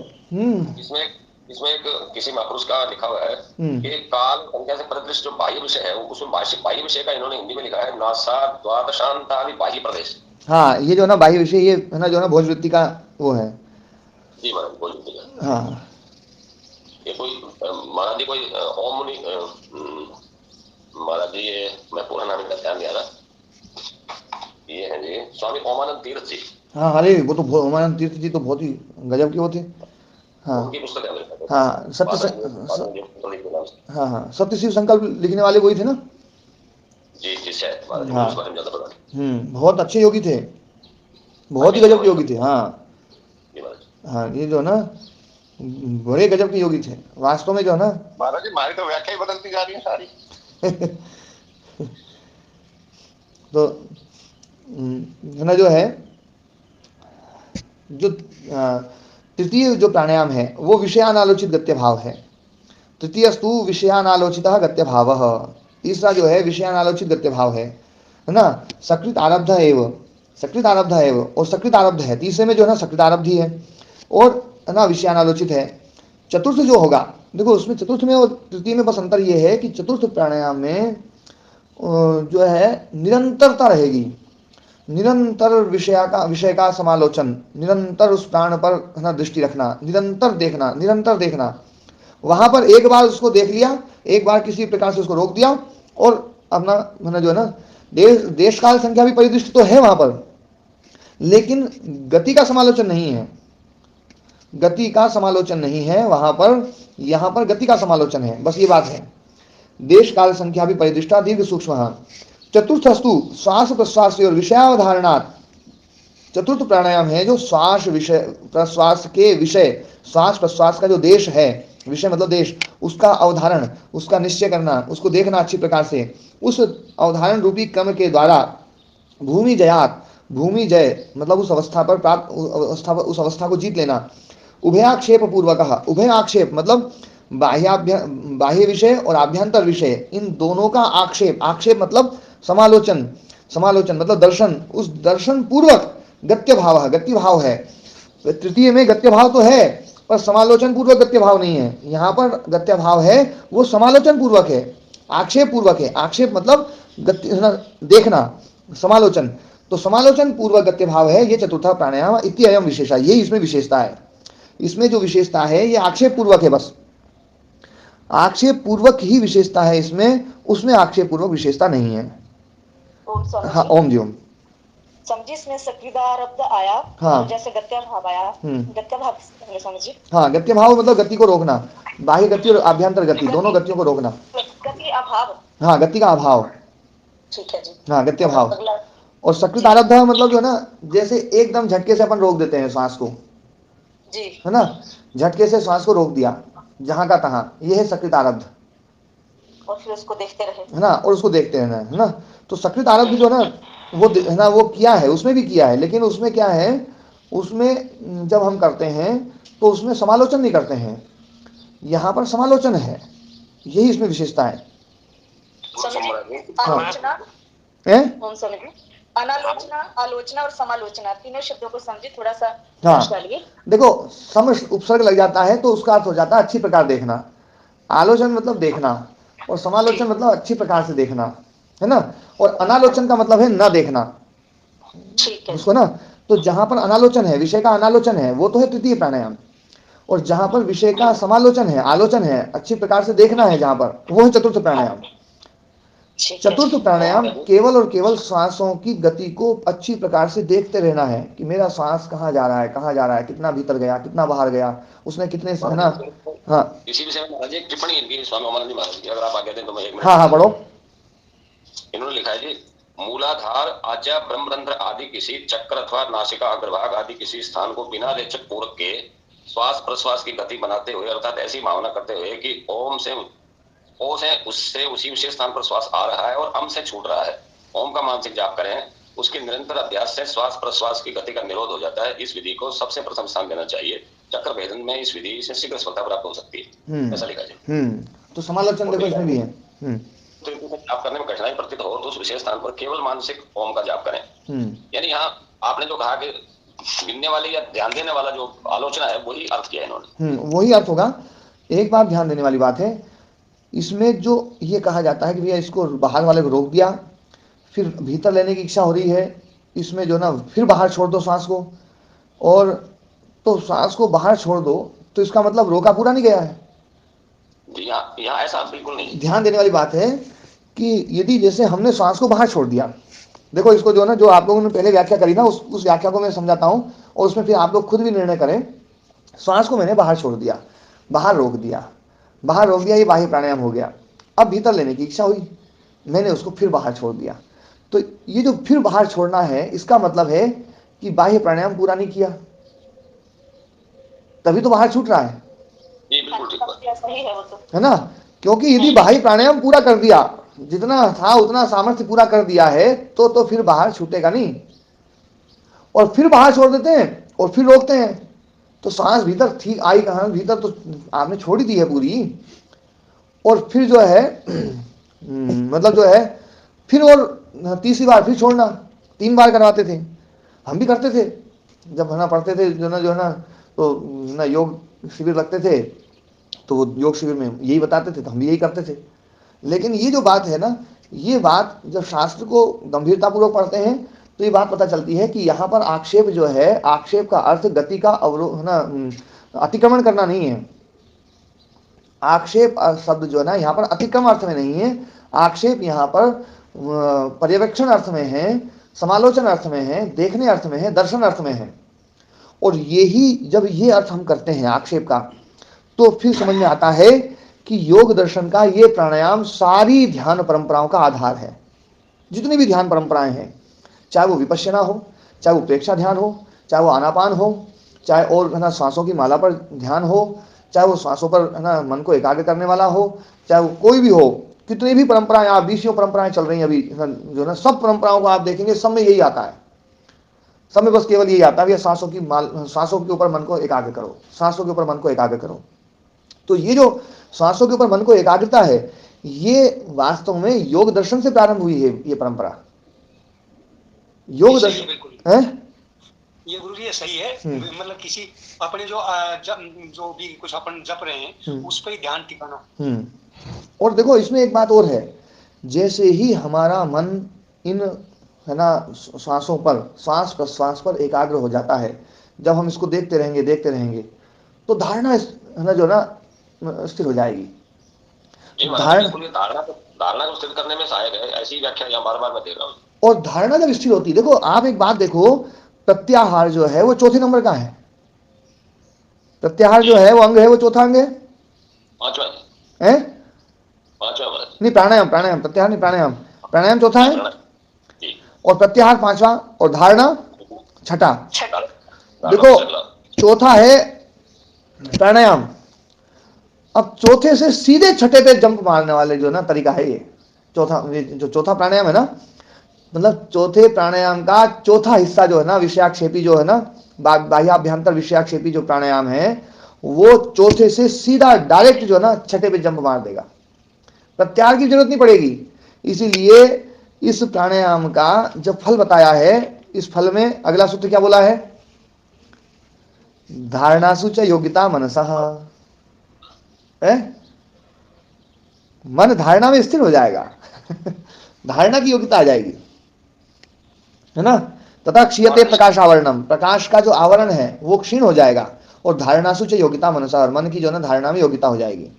इसमें एक किसी महापुरुष का लिखा हुआ है कि काल संख्या से परिदृष्ट जो बाह्य विषय है, उसमें बाह्य विषय का इन्होंने हिंदी में लिखा है नासा द्वादशांता बाह्य प्रदेश। हाँ, ये जो ना बाह्य विषय, ये है ना जो ना भोजवृत्ति का वो है। जी महाराज, भोजवृत्ति का। हाँ, ये कोई महाराज जी कोई ओम मुनि महाराज जी, ये मैं पूरा नाम का ध्यान दिया था, ये है जी स्वामी ओमानंद तीर्थ जी। हाँ, अरे वो तो ओमानंद तीर्थ जी तो बहुत ही गजब के वो थे। हाँ, उनकी पुस्तक है। हाँ, हाँ, सत्य शिव संकल्प लिखने वाले वही थे ना। जी जी शायद महाराज, हाँ, उस बारे में ज्यादा पता। बहुत अच्छे योगी थे, बहुत ही गजब के योगी थे। हाँ हाँ, ये जो ना बड़े गजब के योगी थे वास्तव में, जो है ना। महाराज जी हमारी तो व्याख्या ही बदलती जा रही है सारी। तो है ना जो है जो तृतीय जो प्राणायाम है वो विषयानालोचित गत्य भाव है। तृतीयस्तु विषयानालोचित गत्य भाव, तीसरा जो है विषयानालोचित गत्य भाव है ना। सकृत आरब्ध एव, सकृत आरब्ध एव, और सकृत आरब्ध है तीसरे में जो है ना, सकृत आरब्धि है और है ना विषयानालोचित है। चतुर्थ जो होगा, देखो उसमें चतुर्थ में और तृतीय में बस अंतर ये है कि चतुर्थ प्राणायाम में जो है निरंतरता रहेगी, निरंतर विषय का समालोचन, निरंतर उस प्राण पर है ना दृष्टि रखना, निरंतर देखना, निरंतर देखना। वहां पर एक बार उसको देख लिया, एक बार किसी प्रकार से उसको रोक दिया और अपना है ना जो है ना देश काल संख्या भी परिदृष्टि तो है वहां पर, लेकिन गति का समालोचन नहीं है, गति का समालोचन नहीं है वहां पर, यहां पर गति का समालोचन है, बस ये बात है। देश काल संख्या भी परिदृष्टा दीर्घ सूक्ष्म। चतुर्थस्तु श्वास प्रश्वास और विषयावधारणात्, चतुर्थ प्राणायाम है जो श्वास विषय प्रश्वास के विषय, श्वास प्रश्वास का जो देश है, विषय मतलब देश, उसका अवधारण, उसका निश्चय करना, उसको देखना अच्छी प्रकार से, उस अवधारण रूपी क्रम के द्वारा भूमि जयात, भूमि जय मतलब उस अवस्था पर प्राप्त, उस अवस्था को जीत लेना। उभयाक्षेप पूर्वक, उभय आक्षेप मतलब बाह्य विषय और आभ्यंतर विषय, इन दोनों का आक्षेप, आक्षेप मतलब समालोचन, समालोचन मतलब दर्शन, उस दर्शन पूर्वक गत्य भाव, गत्य भाव है। तृतीय में गत्य भाव तो है पर समालोचन पूर्वक गत्य भाव नहीं है, यहाँ पर गत्य भाव है वो समालोचन पूर्वक है, आक्षेप पूर्वक है। आक्षेप मतलब देखना, समालोचन, तो समालोचन पूर्वक गत्य भाव है ये चतुर्थ प्राणायाम। इत्ययम विशेषा, यही इसमें विशेषता है। इसमें जो विशेषता है ये आक्षेप पूर्वक है, बस आक्षेप पूर्वक ही विशेषता है इसमें, उसमें आक्षेप पूर्वक विशेषता नहीं है। हाँ, ओम जी ओम। समझी इसमें सक्रियारब्ध आया। हाँ, जैसे गत्य भाव आया, गत्य भाव समझिए। हाँ, गत्य भाव मतलब गति को रोकना, बाह्य गति और आभ्यंतर गति दोनों गतियों को रोकना। गति अभाव, हाँ, गति का अभाव, ठीक है जी। हाँ, गत्य भाव। और सकृत आरब्ध मतलब जो है ना, जैसे एकदम झटके से अपन रोक देते हैं श्वास को जी, है ना, झटके से श्वास को रोक दिया जहां का तहां, ये है सकृत आरब्ध, और फिर उसको देखते रहे है ना, और उसको देखते रहना है ना। तो सकृत आरब्ध जो है ना वो है ना, वो किया है, उसमें भी किया है, लेकिन उसमें क्या है, उसमें जब हम करते हैं तो उसमें समालोचन नहीं करते हैं, यहाँ पर समालोचन है, यही इसमें विशेषता है। आलोचना, अनालोचना, आलोचना और समालोचना तीनों शब्दों को समझे, थोड़ा सा समझ डालिए। देखो सम उपसर्ग लग जाता है तो उसका अर्थ हो जाता है अच्छी प्रकार देखना, आलोचन मतलब देखना, और समालोचन मतलब अच्छी प्रकार से देखना, है ना, और अनालोचन का मतलब है ना देखना, ठीक है उसको ना। तो जहां पर अनालोचन है, विषय का अनालोचन है, वो तो है तृतीय प्राणायाम। और जहां पर विषय का समालोचन है, आलोचन है, अच्छी प्रकार से देखना है जहां पर, वो है चतुर्थ प्राणायाम। चतुर्थ प्राणायाम केवल और केवल सांसों की गति को अच्छी प्रकार से देखते रहना है कि मेरा सांस कहाँ जा रहा है, कहाँ जा रहा है, कितना भीतर गया, कितना बाहर गया, उसने कितने, है ना। हाँ, इसी विषय में महाराज एक टिप्पणी इनकी स्वामी ओमानंद जी महाराज की, अगर आप आगे दें तो मैं 1 मिनट। हाँ पढ़ो। इन्होंने लिखा है जी, मूलाधार आज्ञा ब्रह्मरंध्र आदि किसी चक्र अथवा नासिका अग्रभाग आदि किसी स्थान को बिना रेचक पूरक के श्वास प्रश्वास की गति बनाते हुए, अर्थात ऐसी भावना करते हुए कि ओम से ओ से उससे उसी विशेष स्थान पर श्वास आ रहा है और अम से छूट रहा है, ओम का मानसिक जाप करें। उसके निरंतर अभ्यास से श्वास प्रश्वास की गति का निरोध हो जाता है। इस विधि को सबसे प्रथम स्थान देना चाहिए। चक्र भेदन में इस विधि से शीघ्र सफलता प्राप्त हो सकती है, ऐसा लिखा जी। तो समालोचन देखो इसमें भी है। तो जाप करने में कठिनाई प्रतीत हो तो उस विशेष स्थान पर केवल मानसिक ओम का जाप करें। यानी यहाँ आपने जो कहा कि गिनने वाले या ध्यान देने वाला जो आलोचना है, वही अर्थ किया इन्होंने। वही अर्थ होगा। एक बात ध्यान देने वाली बात है, इसमें जो ये कहा जाता है कि भैया इसको बाहर वाले को रोक दिया, फिर भीतर लेने की इच्छा हो रही है, इसमें जो ना फिर बाहर छोड़ दो सांस को, और तो सांस को बाहर छोड़ दो, तो इसका मतलब रोका पूरा नहीं गया है। यहाँ ऐसा बिल्कुल नहीं। ध्यान देने वाली बात है कि यदि जैसे हमने सांस को बाहर छोड़ दिया, देखो इसको जो ना, जो आप लोगों ने पहले व्याख्या करी ना, उस व्याख्या को मैं समझाता हूँ और उसमें फिर आप लोग खुद भी निर्णय करें। सांस को मैंने बाहर छोड़ दिया, बाहर रोक दिया, ये बाह्य प्राणायाम हो गया। अब भीतर लेने की इच्छा हुई, मैंने उसको फिर बाहर छोड़ दिया। तो ये जो फिर बाहर छोड़ना है, इसका मतलब है कि बाह्य प्राणायाम पूरा नहीं किया, तभी तो बाहर छूट रहा है, है ना। क्योंकि यदि बाह्य प्राणायाम पूरा कर दिया, जितना था उतना सामर्थ्य पूरा कर दिया है, तो फिर बाहर छूटेगा नहीं। और फिर बाहर छोड़ देते हैं और फिर रोकते हैं, तो सांस भीतर थी आई कहाँ, भीतर तो आपने छोड़ ही दी है पूरी। और फिर जो है मतलब जो है फिर और तीसरी बार फिर छोड़ना, 3 बार करवाते थे, हम भी करते थे जब है ना पढ़ते थे, जो है ना तो ना योग शिविर लगते थे, तो वो योग शिविर में यही बताते थे, तो हम भी यही करते थे। लेकिन ये जो बात है ना, ये बात जब शास्त्र को गंभीरतापूर्वक पढ़ते हैं तो ये बात पता चलती है कि यहाँ पर आक्षेप जो है, आक्षेप का अर्थ गति का अवरोध ना, अतिक्रमण करना नहीं है। आक्षेप शब्द जो है ना यहाँ पर अतिक्रमण अर्थ में नहीं है। आक्षेप यहाँ पर पर्यवेक्षण अर्थ में है, समालोचन अर्थ में है, देखने अर्थ में है, दर्शन अर्थ में है। और यही जब ये अर्थ हम करते हैं आक्षेप का, तो फिर समझ में आता है कि योग दर्शन का ये प्राणायाम सारी ध्यान परंपराओं का आधार है। जितनी भी ध्यान परंपराएं हैं, चाहे वो विपश्यना हो, चाहे वो प्रेक्षा ध्यान हो, चाहे वो आनापान हो, चाहे और है ना सांसों की माला पर ध्यान हो, चाहे वो सांसों पर है ना मन को एकाग्र करने वाला हो, चाहे वो कोई भी हो, कितनी भी परंपराएं, आप 20 परंपराएं चल रही हैं अभी जो ना, सब परंपराओं को आप देखेंगे, सब में यही आता है। सब में बस केवल यही आता है, सांसों के ऊपर मन को एकाग्र करो, सांसों के ऊपर मन को एकाग्र करो। तो ये जो सांसों के ऊपर मन को एकाग्रता है, ये वास्तव में योग दर्शन से प्रारंभ हुई है। ये परंपरा योग दर्शन है, ये गुरु जी सही है। मतलब किसी अपने जो भी कुछ अपन जप रहे हैं उस पर ही ध्यान टिकाना। और देखो इसमें एक बात और है, जैसे ही हमारा मन इन है ना सांसों पर, सांस प्रश्वास पर एकाग्र हो जाता है, जब हम इसको देखते रहेंगे तो धारणा है ना जो ना स्थिर हो जाएगी। धारणा को स्थिर करने में सहायक है, ऐसी व्याख्या यहाँ बार-बार मैं दे रहा हूँ। और धारणा जब स्थिर होती है, देखो आप एक बात देखो, प्रत्याहार जो है वो चौथे नंबर का है। प्रत्याहार जो है वो अंग है, वो चौथा अंग है, पांचवा है? नहीं, प्राणायाम प्रत्याहार नहीं, प्राणायाम चौथा है और प्रत्याहार 5वां और धारणा 6ठा। देखो चौथा है प्राणायाम। अब चौथे से सीधे 6ठे पे जंप मारने वाले जो ना तरीका है ये जो चौथा प्राणायाम है ना, मतलब चौथे प्राणायाम का चौथा हिस्सा जो है ना, विषयाक्षेपी जो है ना, बाह्याभ्यंतर विषयाक्षेपी जो प्राणायाम है, वो चौथे से सीधा डायरेक्ट जो है ना 6ठे पे जंप मार देगा। प्रत्याहार की जरूरत नहीं पड़ेगी। इसीलिए इस प्राणायाम का जब फल बताया है, इस फल में अगला सूत्र क्या बोला है? धारणासु च योगिता मनसः। मन धारणा में स्थिर हो जाएगा धारणा की योग्यता आ जाएगी, है ना। तथा क्षीयते प्रकाश आवरणम, प्रकाश का जो आवरण है वो क्षीण हो जाएगा, और धारणासु च योगिता मनसा, मन की जो है ना धारणा में योग्यता हो जाएगी।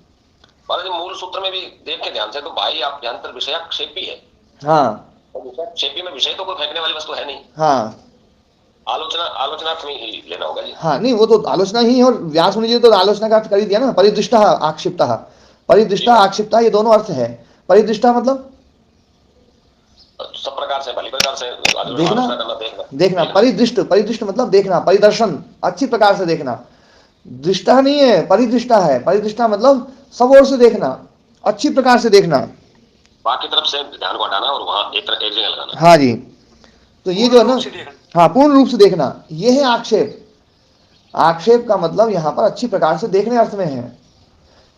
मूल सूत्र में भी देख के ध्यान से तो बाह्य आभ्यंतर विषयाक्षेपी है। हाँ, क्षेपी में विषय तो कोई फेंकने वाली वस्तु है नहीं। हाँ, आलोचनार्थ में ही लेना होगा जी। हाँ, नहीं वो तो आलोचना ही है, और व्यास मुनि जी तो आलोचना का अर्थ कर ही दिया ना, परिदृष्टा आक्षिप्ता, परिदृष्टा आक्षिप्ता ये दोनों अर्थ है। परिदृष्टा मतलब सब प्रकार से, भली प्रकार से देखना, परिदृष्ट, परिदृष्ट मतलब देखना, परिदर्शन, अच्छी प्रकार से देखना। दृष्टा नहीं है, परिदृष्टा है। परिदृष्टा मतलब सब ओर से देखना, अच्छी प्रकार से देखना, बाकी तरफ से ध्यान को हटाना और वहां एक जगह लगाना। हाँ जी, तो ये जो है ना, हाँ पूर्ण रूप से देखना, ये है आक्षेप। आक्षेप का मतलब यहाँ पर अच्छी प्रकार से देखने अर्थ में है।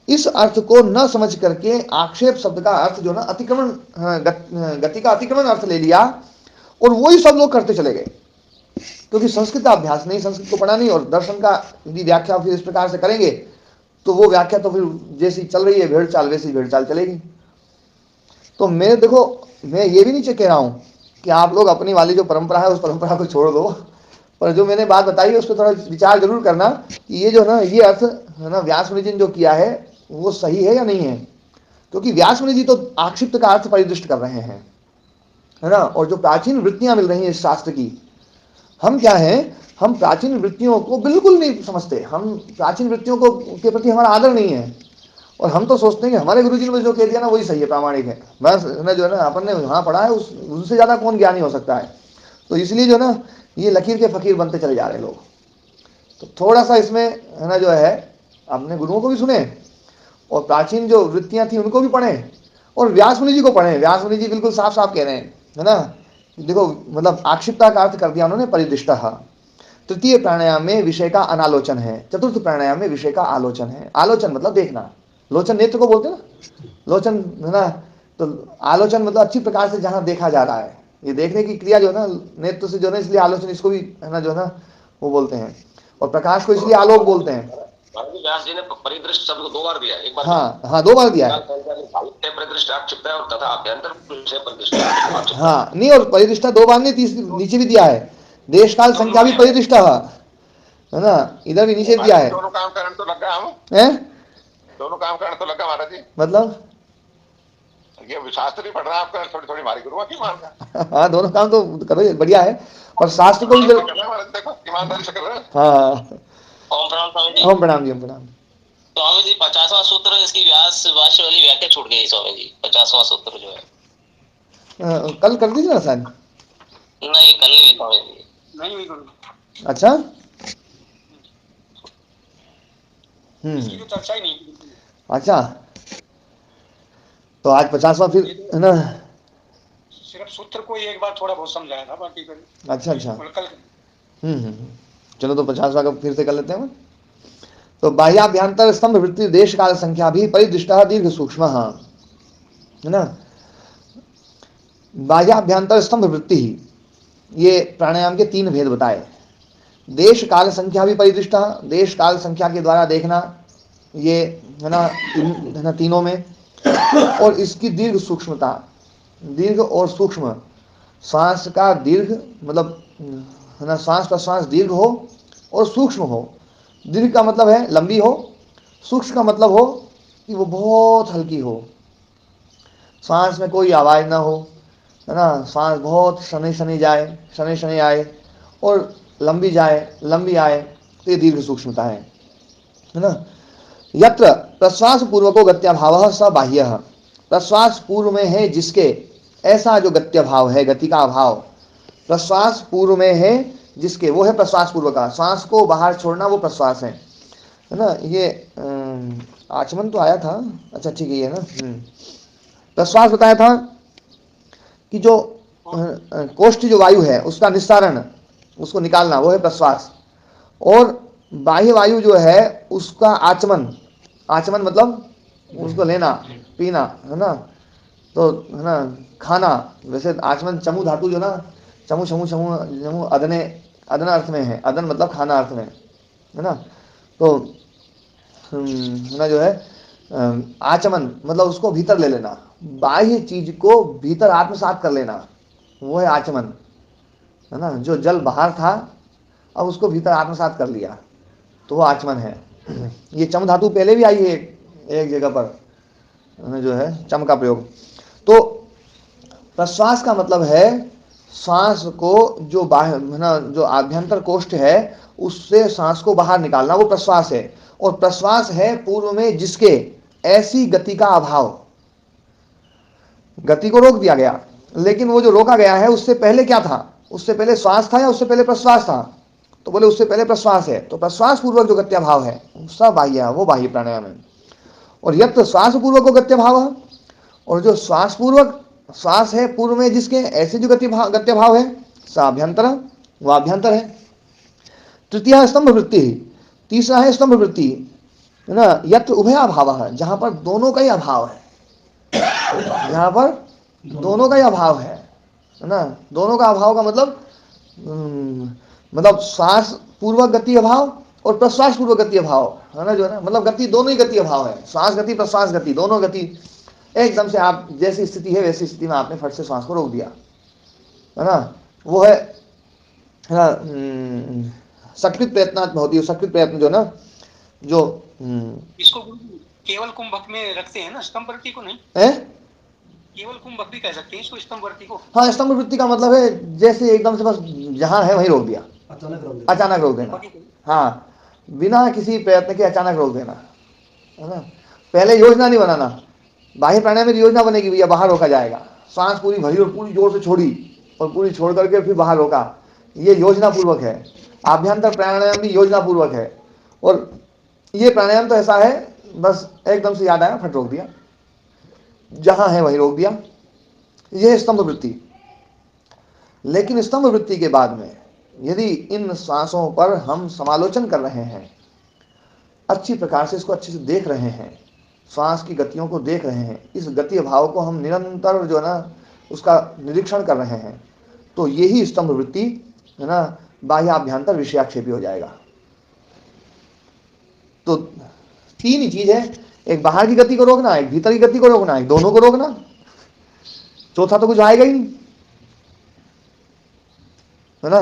इस अर्थ को न समझ करके आक्षेप शब्द का अर्थ जो ना अतिक्रमण, गति का अतिक्रमण अर्थ ले लिया, और वही सब लोग करते चले गए, क्योंकि संस्कृत का अभ्यास नहीं, संस्कृत को पढ़ा नहीं, और दर्शन का यदि व्याख्या फिर इस प्रकार से करेंगे तो वो व्याख्या तो फिर जैसी चल रही है भेड़ चाल वैसी भेड़ चाल चलेगी। तो मैं देखो, मैं ये भी नहीं कह रहा हूँ कि आप लोग अपनी वाली जो परंपरा है उस परंपरा को छोड़ दो, पर जो मैंने बात बताई है उस पर थोड़ा विचार जरूर करना कि ये जो ना ये अर्थ है ना व्यास मुनि जी ने जो किया है वो सही है या नहीं है, क्योंकि व्यास मुनि जी तो आक्षिप्त का अर्थ परिदृष्ट कर रहे हैं, है ना। और जो प्राचीन वृत्तियां मिल रही हैं इस शास्त्र की, हम क्या है, हम प्राचीन वृत्तियों को बिल्कुल नहीं समझते, हम प्राचीन वृत्तियों को के प्रति हमारा आदर नहीं है, और हम तो सोचते हैं कि हमारे गुरुजी ने जो कह दिया ना वही सही है, प्रामाणिक है, बस ना जो है ना अपन ने वहाँ पढ़ा है उनसे ज़्यादा कौन ज्ञानी हो सकता है। तो इसलिए जो ना ये लकीर के फकीर बनते चले जा रहे लोग। तो थोड़ा सा इसमें है ना जो है अपने गुरुओं को भी सुने, और प्राचीन जो वृत्तियाँ थी उनको भी पढ़ें, और व्यास मुनि जी को पढ़ें। व्यास मुनि जी बिल्कुल साफ साफ कह रहे हैं, है ना, देखो मतलब आक्षिप्ता का अर्थ कर दिया उन्होंने परिदिष्टा। तृतीय प्राणायाम में विषय का अनालोचन है, चतुर्थ प्राणायाम में विषय का आलोचन है। आलोचन मतलब देखना, लोचन नेत्र को बोलते हैं ना, लोचन है ना, तो आलोचन मतलब अच्छी प्रकार से जहाँ देखा जा रहा है, ये देखने की क्रिया जो है ना नेत्र से जो है, इसलिए आलोचन इसको भी है ना जो है ना वो बोलते हैं, और प्रकाश को इसलिए आलोक बोलते हैं। व्यास जी ने परिदृष्ट शब्द को 2 बार दिया, एक बार हाँ 2 बार दिया है। परिदृष्ट आक्षिप्ता और तथा अभ्यंतर विषय परिदृष्ट। हाँ नहीं, और परिदृष्टा 2 बार नहीं, नीचे भी दिया है, देश काल संख्या भी परिदृष्टा है ना, इधर भी नीचे दिया है। दोनों काम करने तो लगा हम हैं, दोनों काम करने तो लगा महाराज जी, मतलब ये शास्त्र ही पढ़ रहा है आपका, थोड़ी थोड़ी हमारी गुरुओं की मान का। हाँ दोनों काम तो करो, बढ़िया है, और शास्त्र को भी देखो ईमानदारी से कर रहे हैं। हाँ ओम प्रणाम स्वामी जी। ओम प्रणाम जी, ओम प्रणाम। स्वामी जी 50वां सूत्र, इसकी व्यास भाष्य वाली व्याख्या छूट गई स्वामी जी। 50वां सूत्र जो है कल कर दीजिए ना शायद। नहीं कल नहीं स्वामी जी, नहीं हुई गुरु। अच्छा, इसकी तो चर्चा ही नहीं की। अच्छा, तो आज 50वां फिर है ना, सिर्फ सूत्र को एक बार थोड़ा बहुत समझाया था, बाकी फिर अच्छा अच्छा, कल चलो तो 50वां का फिर से कर लेते हैं। तो बाह्याभ्यंतर स्तंभ वृत्ति देश काल संख्या भी परिदृष्टा दीर्घ सूक्ष्म, है ना। बाह्याभ्यंतर स्तंभ वृत्ति, ये प्राणायाम के 3 भेद बताए। देश काल संख्या भी परिदृष्टा, देश काल संख्या के द्वारा देखना, ये है ना तीनों में, और इसकी दीर्घ सूक्ष्मता, दीर्घ और सूक्ष्म, श्वास का दीर्घ मतलब है ना, श्वास प्रश्वास दीर्घ हो और सूक्ष्म हो। दीर्घ का मतलब है लंबी हो, सूक्ष्म का मतलब हो कि वो बहुत हल्की हो, श्वास में कोई आवाज़ ना हो, है ना, श्वास बहुत शनि शनि जाए, शनि शनि आए, और लंबी जाए लंबी आए, तो ये दीर्घ सूक्ष्मता है ना। यत्र प्रश्वास पूर्वको गत्याभाव स बाह्य, प्रश्वास पूर्व में है जिसके, ऐसा जो गत्य भाव है, गति का अभाव प्रश्वास पूर्व में है जिसके, वो है प्रश्वास पूर्व का। श्वास को बाहर छोड़ना वो प्रश्वास है ना। ये आचमन तो आया था, अच्छा ठीक है, ये ना प्रश्वास बताया था कि जो कोष्ठ जो वायु है उसका निस्सारण, उसको निकालना, वो है प्रश्वास। और बाह्य वायु जो है उसका आचमन, आचमन मतलब उसको लेना पीना, है ना, तो है ना खाना। वैसे आचमन चमू धातु जो ना, चमू चमू चमू चमू अदने, अदना अर्थ में है, अदन मतलब खाना अर्थ में, है ना। तो है ना जो है आचमन मतलब उसको भीतर ले लेना, बाह्य चीज को भीतर आत्मसात कर लेना, वो है आचमन, है ना, जो जल बाहर था अब उसको भीतर आत्मसात कर लिया, तो वो आचमन है। ये चम धातु पहले भी आई है एक जगह पर जो है चम का प्रयोग। तो प्रश्वास का मतलब है श्वास को जो बाहर है ना, जो आभ्यंतर कोष्ठ है उससे सांस को बाहर निकालना, वो प्रश्वास है। और प्रश्वास है पूर्व में जिसके ऐसी गति का अभाव, गति को रोक दिया गया, लेकिन वो जो रोका गया है उससे पहले क्या था, उससे पहले श्वास था या उससे पहले प्रश्वास था, तो बोले उससे पहले प्रश्वास है। तो प्रश्वास पूर्वक जो गत्याभाव है सब बाह्य है, वो बाह्य प्राणायाम है। और यत्र श्वास पूर्वक को गत्याभाव है, और जो श्वास पूर्वक श्वास है पूर्व में जिसके ऐसे जो गत्याभाव है साभ्यंतर, वो आभ्यंतर है। तृतीय स्तंभ वृत्ति, तीसरा है स्तंभ वृत्ति, है ना, यत्र उभयाभाव है, जहां पर दोनों का ही अभाव है, जहां पर दोनों का ही अभाव है ना। दोनों का अभाव का मतलब श्वास पूर्वक गति अभाव और प्रश्वास पूर्वक गति अभाव है ना, जो है ना, मतलब गति दोनों ही गति अभाव है, श्वास गति प्रश्वास गति दोनों गति एकदम से आप जैसी स्थिति है वैसी स्थिति में आपने फट से श्वास को रोक दिया, है ना। वो है ना सकृत प्रयत्नात् भवति, सकृत प्रयत्न जो ना जो इसको केवल कुंभक में रखते हैं ना, स्तंभ वृत्ति को नहीं है, केवल कुंभक भी कह सकते हैं इसको, स्तंभ वृत्ति को। हाँ, स्तंभ वृत्ति का मतलब है जैसे एकदम से बस जहां है वहीं रोक दिया, अचानक रोक देना, हाँ, बिना किसी प्रयत्न के अचानक रोक देना, है ना। पहले योजना नहीं बनाना, बाह्य प्राणायाम में योजना बनेगी भैया बाहर रोका जाएगा, सांस पूरी भरी और पूरी जोर से छोड़ी और पूरी छोड़ करके फिर बाहर रोका, ये योजना पूर्वक है। आभ्यंतर प्राणायाम भी योजना पूर्वक है, और ये प्राणायाम तो ऐसा है बस एकदम से याद आया फट रोक दिया, जहां है वहीं रोक दिया, यह स्तंभ वृत्ति। लेकिन स्तंभ वृत्ति के बाद में यदि इन श्वासों पर हम समालोचन कर रहे हैं, अच्छी प्रकार से इसको अच्छे से देख रहे हैं, श्वास की गतियों को देख रहे हैं, इस गति भाव को हम निरंतर जो है ना उसका निरीक्षण कर रहे हैं, तो यही स्तंभ वृत्ति है ना बाह्य आभ्यंतर विषयाक्षेपी हो जाएगा। तो तीन ही चीज है, एक बाहर की गति को रोकना, एक भीतर की गति को रोकना, एक दोनों को रोकना, चौथा तो कुछ आएगा ही नहीं, है ना।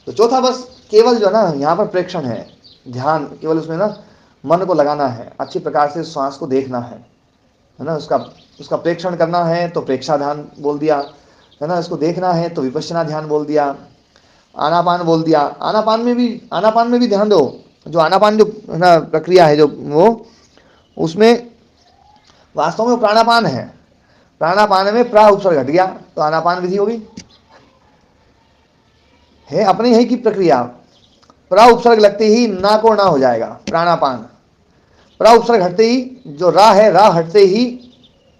तो चौथा बस केवल जो है ना यहाँ पर प्रेक्षण है, ध्यान केवल उसमें ना मन को लगाना है, अच्छी प्रकार से श्वास को देखना है ना, उसका प्रेक्षण करना है तो प्रेक्षा ध्यान बोल दिया, है ना, इसको देखना है तो विपश्यना ध्यान बोल दिया, आनापान बोल दिया। आनापान में भी ध्यान दो, जो आनापान जो है ना प्रक्रिया है जो वो उसमें वास्तव में प्राणापान है, प्राणापान में प्रा उपसर्ग घट गया तो आनापान विधि होगी, है अपने ही की प्रक्रिया, प्रा उपसर्ग लगते ही ना को ना हो जाएगा प्राणापान, प्रा उपसर्ग हटते ही जो रा है रा हटते ही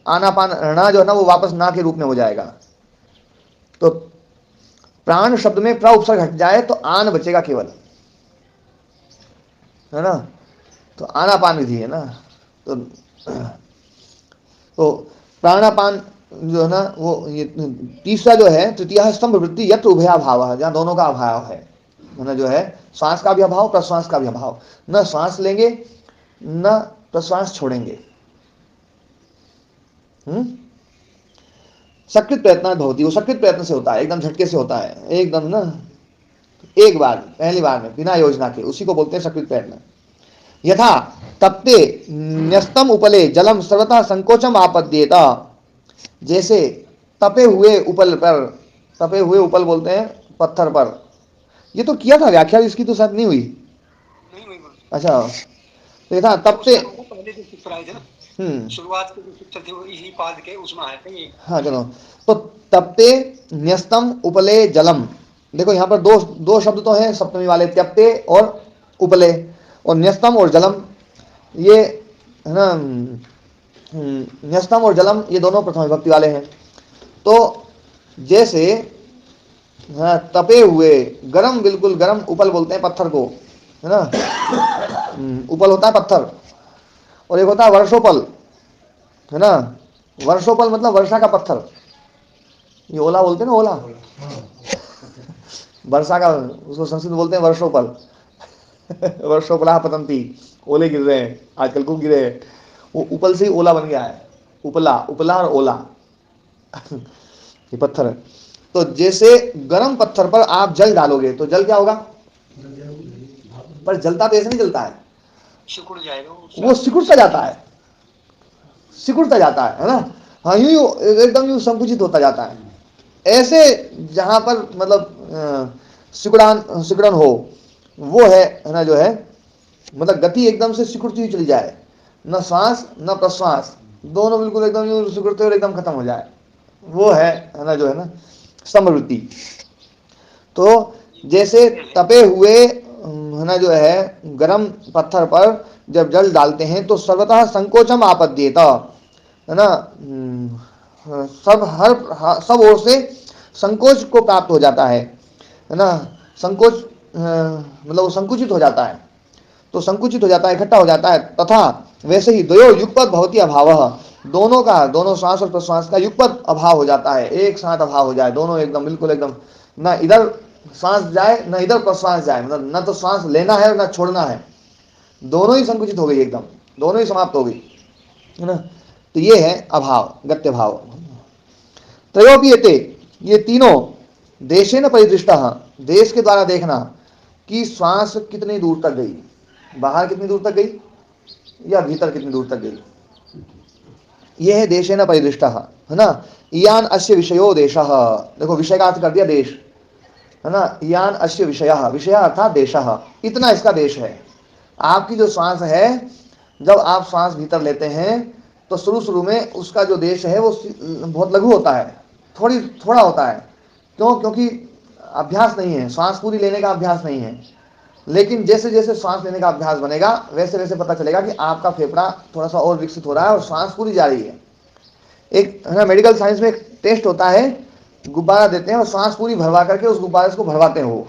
आनापान ना जो है ना वो वापस ना के रूप में हो जाएगा। तो प्राण शब्द में प्रा उपसर्ग हट जाए तो आन बचेगा केवल, है ना, तो आनापान विधि है ना। तो प्राणापान जो है ना वो ये तीसरा जो है तृतीय स्तंभ वृत्ति यत्र उभयाभाव है, जहाँ दोनों का अभाव है ना, जो है श्वास का भी अभाव प्रश्वास का भी अभाव, न श्वास लेंगे न प्रश्वास छोड़ेंगे। सकृत प्रयत्न भवति, वो सकृत प्रयत्न से होता है, एकदम झटके से होता है, एकदम ना एक बार पहली बार में बिना योजना के, उसी को बोलते हैं सकृत प्रयत्न। यथा तप्ते न्यस्तम उपले जलम सर्वथा संकोचम आपद्येत, जैसे तपे हुए उपल पर, तपे हुए उपल बोलते हैं पत्थर पर, ये तो किया था व्याख्या इसकी तो शायद नहीं हुई, अच्छा तो यथा तपते शुरुआत के जो शिक्षक थे वो इसी पाद के उसमें आए थे। हाँ चलो, तो तप्ते न्यस्तम उपले जलम, देखो यहाँ पर दो शब्द तो हैं सप्तमी वाले, त्यप्ते और उपले, और न्यस्तम और जलम, ये है ना न्यस्तम और जलम ये दोनों प्रथम विभक्ति वाले हैं। तो जैसे हाँ, तपे हुए गरम, बिल्कुल गरम उपल बोलते हैं पत्थर को, है ना, उपल होता है पत्थर, और एक होता है वर्षोपल, है ना, वर्षोपल मतलब वर्षा का पत्थर, ये ओला बोलते हैं ना, ओला वर्षा का, उसको संस्कृत बोलते हैं वर्षोपल वर्षोपला पतंती, ओले गिर रहे हैं आजकल, खूब गिरे हैं, वो उपल से ही ओला बन गया है, उपला और ओला ये पत्थर है। तो जैसे गर्म पत्थर पर आप जल डालोगे तो जल क्या होगा, पर जलता तो ऐसे नहीं जलता है, सिकुड़ जाएगा वो सिकुड़ता जाता है, सिकुड़ता जाता है ना। हाँ, यूं एकदम यूं संकुचित होता जाता है। ऐसे जहां पर मतलब सिकुड़न हो, वो है ना जो है, मतलब गति एकदम से सिकुड़ती हुई चली जाए, न श्वास न प्रश्वास, दोनों बिल्कुल एकदम यूं सिकुड़ते हुए एकदम खत्म हो जाए, वो है ना जो है ना समवृत्ति। तो जैसे तपे हुए है ना जो है गरम पत्थर पर जब जल डालते हैं तो सर्वतः संकोचम आपद्येत, है ना, सब ओर से संकोच को प्राप्त हो जाता है ना, संकोच मतलब वो संकुचित हो जाता है, तो संकुचित हो जाता है, इकट्ठा हो जाता है। तथा वैसे ही द्वयो युगपद भवति अभाव, दोनों श्वास और प्रश्वास का युगपद अभाव हो जाता है, एक साथ अभाव हो जाए, दोनों एकदम बिल्कुल एकदम, ना इधर श्वास जाए ना इधर प्रश्वास जाए, मतलब न तो श्वास लेना है और न छोड़ना है, दोनों ही संकुचित हो गई, एकदम दोनों ही समाप्त हो गई, है ना। तो ये है अभाव, गत्य भाव। त्रयोपीयते, ये तीनों देशेन परिदृष्टा, देश के द्वारा देखना कि श्वास कितनी दूर तक गई, बाहर कितनी दूर तक गई या भीतर कितनी दूर तक गई, यह है देशेन परिदृष्टा, है ना। इयान अस्य विषयो देशः, देखो विषय का अर्थ कर दिया देश, है ना। इयान अस्य विषयः, विषय अर्थात देशः, इतना इसका देश है। आपकी जो श्वास है, जब आप श्वास भीतर लेते हैं तो शुरू में उसका जो देश है वो बहुत लघु होता है, थोड़ा होता है। क्यों? क्योंकि अभ्यास नहीं है, श्वास पूरी लेने का अभ्यास नहीं है। लेकिन जैसे जैसे श्वास लेने का अभ्यास बनेगा वैसे वैसे पता चलेगा कि आपका फेफड़ा थोड़ा सा और विकसित हो रहा है और श्वास पूरी जा रही है। एक है ना मेडिकल साइंस में एक टेस्ट होता है, गुब्बारा देते हैं और श्वास पूरी भरवा करके उस गुब्बारे को भरवाते हैं वो,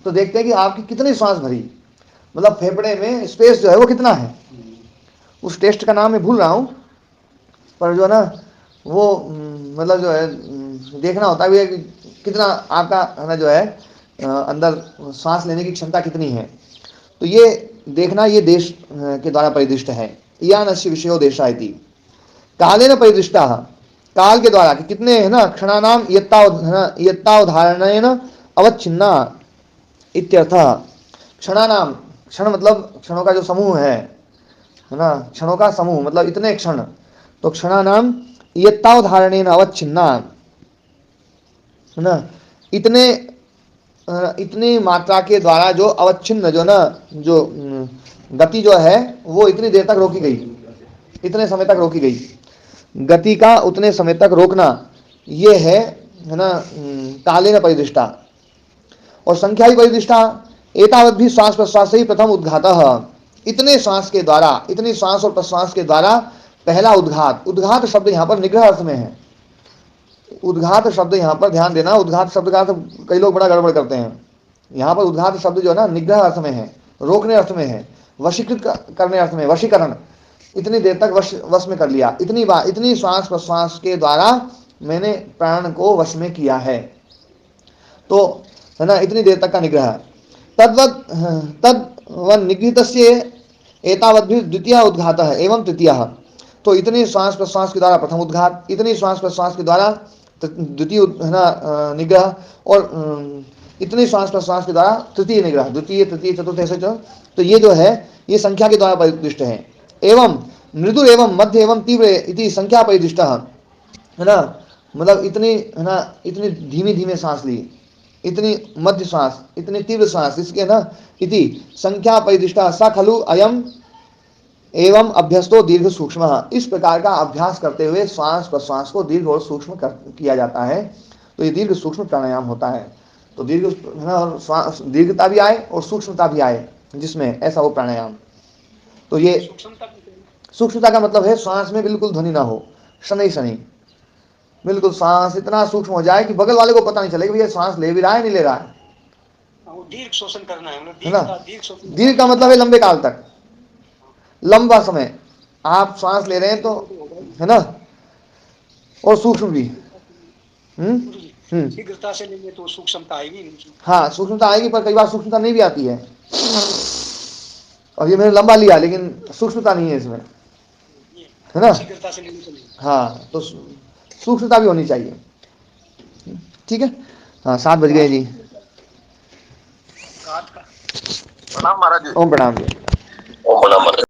तो देखते हैं कि आपकी कितनी श्वास भरी, मतलब फेफड़े में स्पेस जो है वो कितना है। उस टेस्ट का नाम मैं भूल रहा हूँ, पर जो है ना वो मतलब जो है देखना होता है कि कितना आपका है ना जो है अंदर सांस लेने की क्षमता कितनी है। तो ये देखना, ये देश के द्वारा परिदृष्ट है। या नश्य विषयो देशा इति कालेन परिदृष्टा, काल के द्वारा कि कितने है ना क्षणानाम यत्तावधारणेन अवच्छिन्ना इत्यर्थ। क्षणानाम, क्षण मतलब क्षणों का जो समूह है ना, क्षणों का समूह मतलब इतने क्षण, तो क्षणानाम यत्तावधारणेन अवच्छिन्ना, है ना, इतनी मात्रा के द्वारा जो अवच्छिन्न जो ना जो गति जो है वो इतनी देर तक रोकी गई, इतने समय तक रोकी गई, गति का उतने समय तक रोकना, ये है ना कालेन परिदृष्टा। और संख्या ही परिदृष्टा, एतावत् भी श्वास प्रश्वास ही प्रथम उद्घातः, इतने श्वास के द्वारा, इतनी श्वास और प्रश्वास के द्वारा पहला उद्घात, उद्घात शब्द यहाँ पर निग्रह अर्थ में है। उद्घात शब्द यहाँ पर ध्यान देना, उद्घात शब्द का अर्थ कई लोग बड़ा गड़बड़ करते हैं। यहाँ पर उद्घात शब्द जो है ना निग्रह अर्थ में है, रोकने अर्थ में है, वशीकृत करने अर्थ में, वशीकरण, इतनी देर तक वश में कर लिया, इतनी बार, इतनी श्वास प्रश्वास के द्वारा मैंने प्राण को वश में किया है, तो है ना इतनी देर तक का निग्रह। तद् निगृहीतस्य एतावद्भि द्वितीय उद्घातः एवं तृतीय, तो इतनी श्वास प्रश्वास के द्वारा प्रथम उद्घात, इतनी श्वास प्रश्वास के द्वारा द्वितीय है ना निग्रह, और इतनी श्वास प्रश्वास के द्वारा तृतीय निग्रह, द्वितीय तृतीय चतुर्थ ऐसे जो, तो ये जो है ये संख्या के द्वारा परिदृष्ट है। एवं मृदुर एवं मध्य एवं तीव्र इति संख्या परिदृष्ट, है ना, मतलब इतनी है ना इतनी धीमी धीमे सांस ली, इतनी मध्य श्वास, इतनी तीव्र श्वास, इसके ना इति संख्या परिदृष्टा सा खलु अयम एवं अभ्यस्तो दीर्घ सूक्ष्म, इस प्रकार का अभ्यास करते हुए श्वास प्रश्वास को दीर्घ और सूक्ष्म किया जाता है, तो ये दीर्घ सूक्ष्म प्राणायाम होता है। तो दीर्घ श्वास, दीर्घता भी आए और सूक्ष्मता भी आए जिसमें, ऐसा वो प्राणायाम। तो ये सूक्ष्मता का मतलब है श्वास में बिल्कुल ध्वनि ना हो, शनि शनि, बिल्कुल सांस इतना सूक्ष्म हो जाए कि बगल वाले को पता नहीं चले कि भैया सांस ले भी रहा है नहीं ले रहा है, दीर्घ शोषण करना है ना। दीर्घ का मतलब है लंबे काल तक, लंबा समय आप सांस ले रहे हैं तो, है ना, और सूक्ष्म भी। शीघ्रता से लेंगे तो सूक्ष्मता आएगी। हाँ सूक्ष्मता आएगी, पर कई बार सूक्ष्मता नहीं भी आती है। और ये मैंने लंबा लिया लेकिन सूक्ष्मता नहीं है इसमें, है ना। शीघ्रता से लेंगे। हाँ, तो सूक्ष्मता भी होनी चाहिए। ठीक है। हाँ 7 बज गए जी। प्रणाम महाराज जी। ओम प्रणाम जी। ओम प्रणाम।